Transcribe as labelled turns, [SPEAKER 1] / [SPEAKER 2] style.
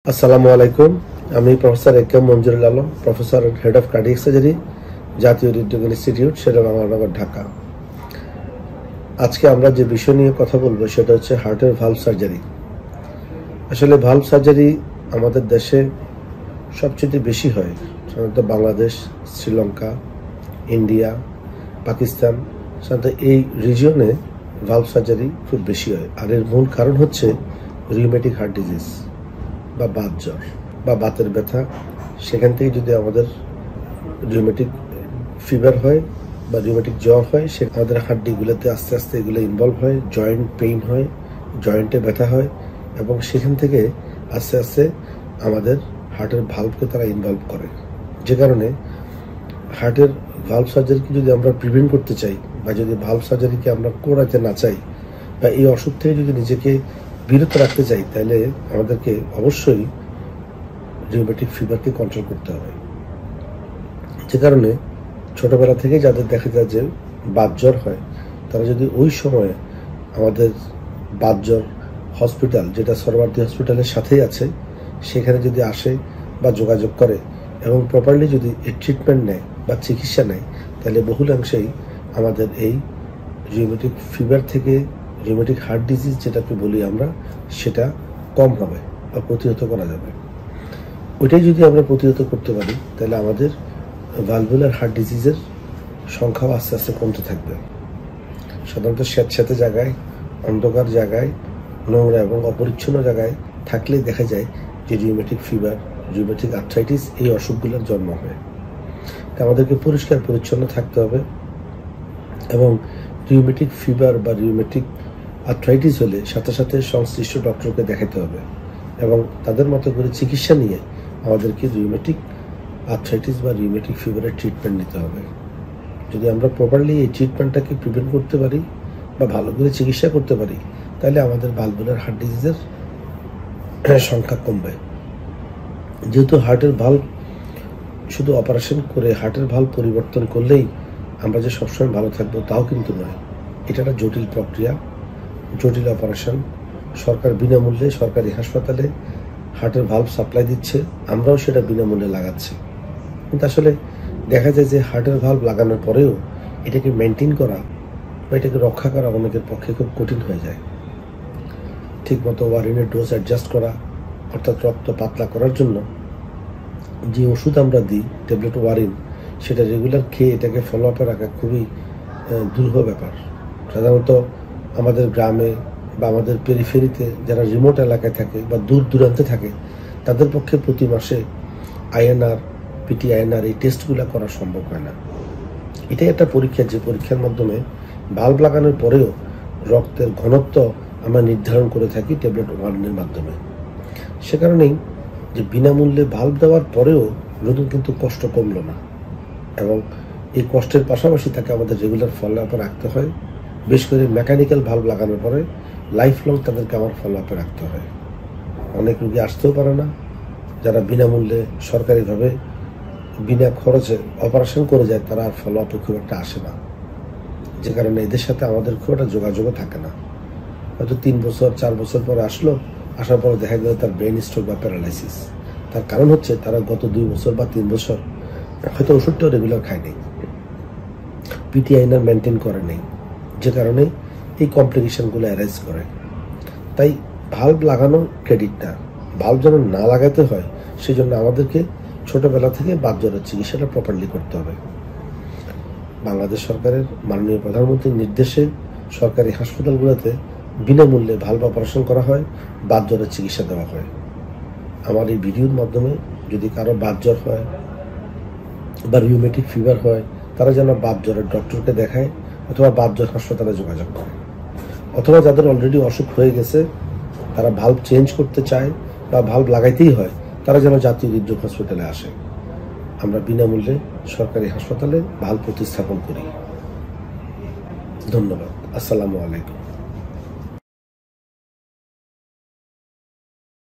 [SPEAKER 1] আসসালামু আলাইকুম। আমি professor AKM Manjurul Alam, professor head of cardiac surgery, জাতীয় হৃদরোগ ইনস্টিটিউট, শেরেবাংলা, ঢাকা। আজকে আমরা যে বিষয় নিয়ে কথা বলবো সেটা হচ্ছে হার্টের ভালভ সার্জারি। আসলে ভালভ সার্জারি আমাদের দেশে সবচেয়ে বেশি হয় সাধারণত বাংলাদেশ, শ্রীলঙ্কা, ইন্ডিয়া, পাকিস্তান। সাধারণত এই রিজিয়নে ভালভ সার্জারি খুব বেশি হয়। আর এর মূল কারণ হচ্ছে রিউমেটিক হার্ট ডিজিজ বা বাত জ্বর বা বাতের ব্যথা। সেখান থেকে যদি আমাদের রিউমেটিক ফিভার হয় বা রিউমেটিক জ্বর হয়, সে আমাদের হাড্ডিগুলোতে আস্তে আস্তে এগুলো ইনভলভ হয়, জয়েন্ট পেইন হয়, জয়েন্টে ব্যথা হয়, এবং সেখান থেকে আস্তে আস্তে আমাদের হার্টের ভালভকে তারা ইনভলভ করে। যে কারণে হার্টের ভালভ সার্জারিকে যদি আমরা প্রিভেন্ট করতে চাই বা যদি ভালভ সার্জারিকে আমরা করাতে না চাই বা এই অসুখ থেকে যদি নিজেকে বিরত রাখতে চাই, তাহলে আমাদেরকে অবশ্যই রিউমেটিক ফিভারকে কন্ট্রোল করতে হবে। যে কারণে ছোটবেলা থেকে যাদের দেখা যায় যে বাত জ্বর হয়, তারা যদি ওই সময়ে আমাদের বাত জ্বর হসপিটাল, যেটা সরওয়ার্দী হসপিটালের সাথেই আছে, সেখানে যদি আসে বা যোগাযোগ করে এবং প্রপারলি যদি এই ট্রিটমেন্ট নেয় বা চিকিৎসা নেয়, তাহলে বহুলাংশেই আমাদের এই রিউমেটিক ফিভার থেকে রিউমেটিক হার্ট ডিজিজ যেটাকে বলি আমরা, সেটা কম হবে বা প্রতিহত করা যাবে। ওইটাই যদি আমরা প্রতিহত করতে পারি, তাহলে আমাদের ভালভুলার হার্ট ডিজিজের সংখ্যাও আস্তে আস্তে কমতে থাকবে। সাধারণত স্যাঁতস্যাঁতে জায়গায়, অন্ধকার জায়গায়, নোংরা এবং অপরিচ্ছন্ন জায়গায় থাকলেই দেখা যায় যে রিউমেটিক ফিভার, রিউমেটিক আর্থ্রাইটিস এই অসুখগুলোর জন্ম হয়। তা আমাদেরকে পরিষ্কার পরিচ্ছন্ন থাকতে হবে এবং রিউমেটিক ফিভার বা রিউমেটিক আর্থ্রাইটিস হলে সাথে সাথে সংশ্লিষ্ট ডক্টরকে দেখাতে হবে এবং তাদের মতো করে চিকিৎসা নিয়ে আমাদেরকে রিউমেটিক আর্থ্রাইটিস বা রিউমেটিক ফিভারের ট্রিটমেন্ট নিতে হবে। যদি আমরা প্রপারলি এই ট্রিটমেন্টটাকে প্রিভেন্ট করতে পারি বা ভালো করে চিকিৎসা করতে পারি, তাহলে আমাদের ভালভুলার হার্ট ডিজিজের সংখ্যা কমবে। যেহেতু হার্টের ভালভ শুধু অপারেশন করে হার্টের ভালভ পরিবর্তন করলেই আমরা যে সবসময় ভালো থাকবো তাও কিন্তু নয়। এটা একটা জটিল প্রক্রিয়া, জটিল অপারেশন। সরকার বিনামূল্যে সরকারি হাসপাতালে হার্টের ভালভ সাপ্লাই দিচ্ছে, আমরাও সেটা বিনামূল্যে লাগাচ্ছি। কিন্তু আসলে দেখা যায় যে হার্টের ভালভ লাগানোর পরেও এটাকে মেনটেন করা বা এটাকে রক্ষা করা অনেকের পক্ষে খুব কঠিন হয়ে যায়। ঠিকমতো ওয়ারিনের ডোজ অ্যাডজাস্ট করা, অর্থাৎ রক্ত পাতলা করার জন্য যে ওষুধ আমরা দিই, ট্যাবলেট ওয়ারিন, সেটা রেগুলার খেয়ে এটাকে ফলো আপে রাখা খুবই দুরূহ ব্যাপার। সাধারণত আমাদের গ্রামে বা আমাদের পেরিফেরিতে যারা রিমোট এলাকায় থাকে বা দূর দূরান্তে থাকে, তাদের পক্ষে প্রতি মাসে আইএনআর, পিটিআইএনআর এই টেস্টগুলো করা সম্ভব হয় না। এটাই একটা পরীক্ষা, যে পরীক্ষার মাধ্যমে ভালভ লাগানোর পরেও রক্তের ঘনত্ব আমরা নির্ধারণ করে থাকি ট্যাবলেট ওয়ারিনের মাধ্যমে। সে কারণেই যে বিনামূল্যে ভালভ দেওয়ার পরেও রোগীর কিন্তু কষ্ট কমলো না, এবং এই কষ্টের পাশাপাশি তাকে আমাদের রেগুলার ফলো আপে রাখতে হয়। বেশ করে মেকানিক্যাল ভালভ লাগানোর পরে লাইফ লং তাদেরকে আমার ফলো আপে রাখতে হয়। অনেক রোগী আসতেও পারে না, যারা বিনামূল্যে সরকারিভাবে বিনা খরচে অপারেশন করে যায়, তারা আর ফলো আপে খুব একটা আসে না। যে কারণে এদের সাথে আমাদের খুব একটা যোগাযোগও থাকে না। হয়তো 3 বছর 4 বছর পরে আসলো, আসার পরে দেখা গেল তার ব্রেন স্ট্রোক বা প্যারালাইসিস। তার কারণ হচ্ছে তারা গত 2 বছর বা 3 বছর হয়তো ওষুধটাও রেগুলার খায়নি, পিটিআইএনআর মেনটেন করে নেই, যে কারণে এই কমপ্লিকেশনগুলো অ্যারাইজ করে। তাই ভালভ লাগানো ক্রেডিটটা, ভালভ যেন না লাগাতে হয়, সেই জন্য আমাদেরকে ছোটবেলা থেকে বাত জ্বরের চিকিৎসাটা প্রপারলি করতে হবে। বাংলাদেশ সরকারের মাননীয় প্রধানমন্ত্রীর নির্দেশে সরকারি হাসপাতালগুলোতে বিনামূল্যে ভালভ অপারেশন করা হয়, বাত জ্বরের চিকিৎসা দেওয়া হয়। আমার এই ভিডিওর মাধ্যমে যদি কারো বাত জ্বর হয় বা রিউমেটিক ফিভার হয়, তারা যেন বাত জ্বরের ডক্টরকে দেখায় অথবা বাত জ্বর হাসপাতালে যোগাযোগ করে, অথবা যাদের অলরেডি অসুখ হয়ে গেছে, তারা ভালভ চেঞ্জ করতে চায় বা ভালভ লাগাইতেই হয়, তারা যেন জাতীয় হৃদরোগ হসপিটালে আসে। আমরা বিনামূল্যে সরকারি হাসপাতালে ভালভ প্রতিস্থাপন করি। ধন্যবাদ। আসসালামু আলাইকুম।